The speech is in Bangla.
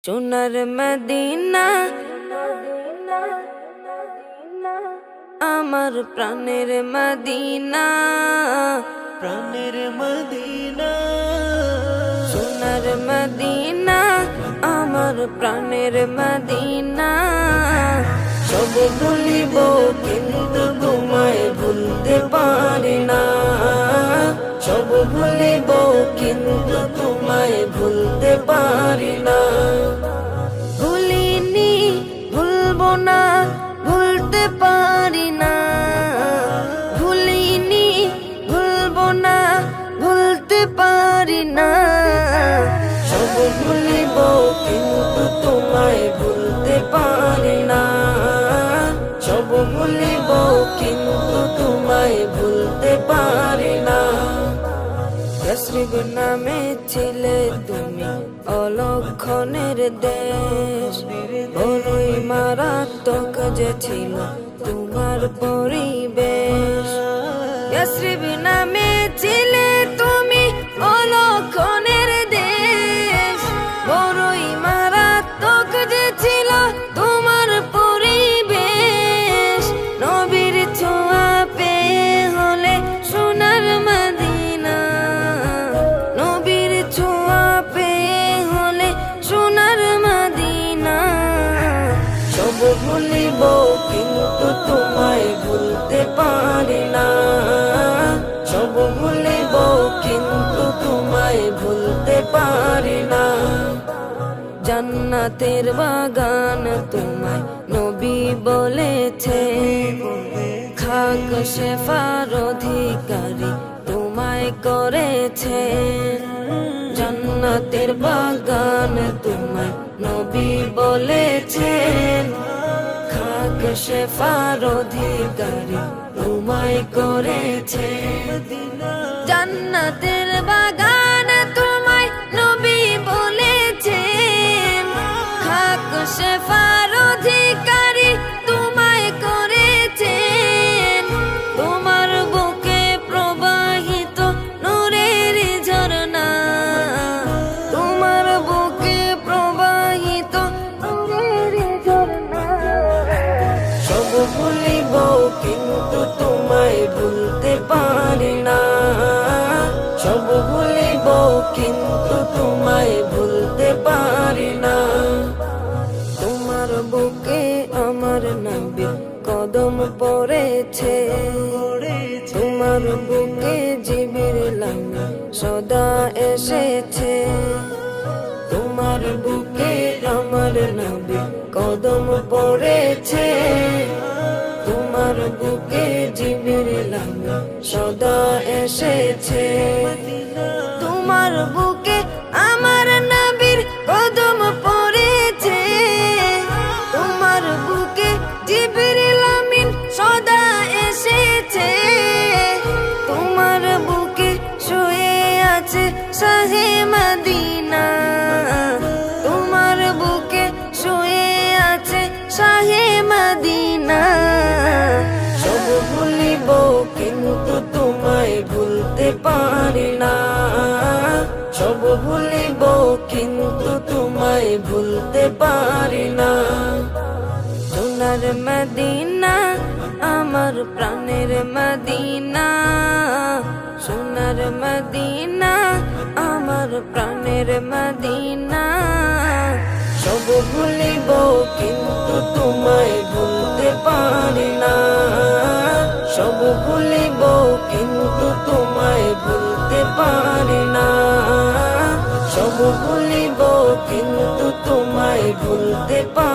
সোনার মদিনা আমার প্রাণের মদিনা, প্রাণের মদিনা, সোনার মদিনা আমার প্রাণের মদিনা। সব ভুলিব কিন্তু তোমায় ভুলতে পারি না, সব ভুলিব কিন্তু তোমায় ভুলতে পারি না। ভুলিনি ভুলবো না, ভুলতে পারি না, ভুলিনি ভুলবো না, ভুলতে পারি না। সব ভুলিব কিন্তু তোমায় ভুলতে পারি না, সব ভুলিব কিন্তু তোমায় ভুলতে পারি না। ইয়াসরিব নামে ছিলে তুমি অলক্ষণের দেশ, বড়ই মারাত্মক যে ছিল তোমার পরিবেশ। ইয়াসরিব নামে ছিলে তুমি অলক্ষণের দেশ, বড়ই মারাত্মক যে ছিল তোমার পরিবেশ। নবীর ছোঁয়া পেয়ে হলে সোনার মদিনা, নবীর ছোঁয়া পেয়ে হলে সোনার মদিনা। সব ভুলিব কিন্তু তোমায় ভুলতে পারি না, সব ভুলিব কিন্তু তোমায় ভুলতে পারি না। জান্নাতের বাগান তোমায় নবী বলেছে, খাক শেফার অধিকারী তোমায় করেছে। জান্নাতের বাগান তোমায় নবী বলেছেন, খাক শেফার অধিকারী তোমায় করেছে। জান্নাতের বাগান তোমায় নবী বলেছেন, খাক শেফার অধিকারী তোমায় করেছেন। তোমার বুকে প্রবাহিত নূরের ঝরনা, তোমার বুকে প্রবাহিত নূরের ঝরনা। সব ভুলিব কিন্তু তোমায় ভুলতে পারি না, সব ভুলিব কিন্তু তোমায় ভুলতে পারি না। তোমার বুকে আমার নবীর কদম পড়েছে, তোমার বুকে জিবরিল আমিন সদা এসেছে। তোমার বুকে আমার নবীর কদম পড়েছে, তোমার বুকে জিবরিল আমিন সদা এসেছে। তোমার বুকে আমার নবীর কদম পড়েছে, তোমার বুকে জিবরিল আমিন সদা এসেছে। তোমার বুকে শুয়ে আছে শাহে মদিনা, তোমার বুকে শুয়ে আছে শাহে মদিনা। সব ভুলিব কিন্তু তোমায় ভুলতে পারি না, সব ভুলিব কিন্তু তোমায় ভুলতে পারি না। সোনার মদিনা আমার প্রাণের মদিনা, সোনার মদিনা আমার প্রাণের মদিনা। সব ভুলিব কিন্তু তোমায় ভুলতে পারি না, সব ভুলিব কিন্তু তোমায় ভুলতে পারি না, সব ভুলিব কিন্তু তোমায় ভুলতে পারি না।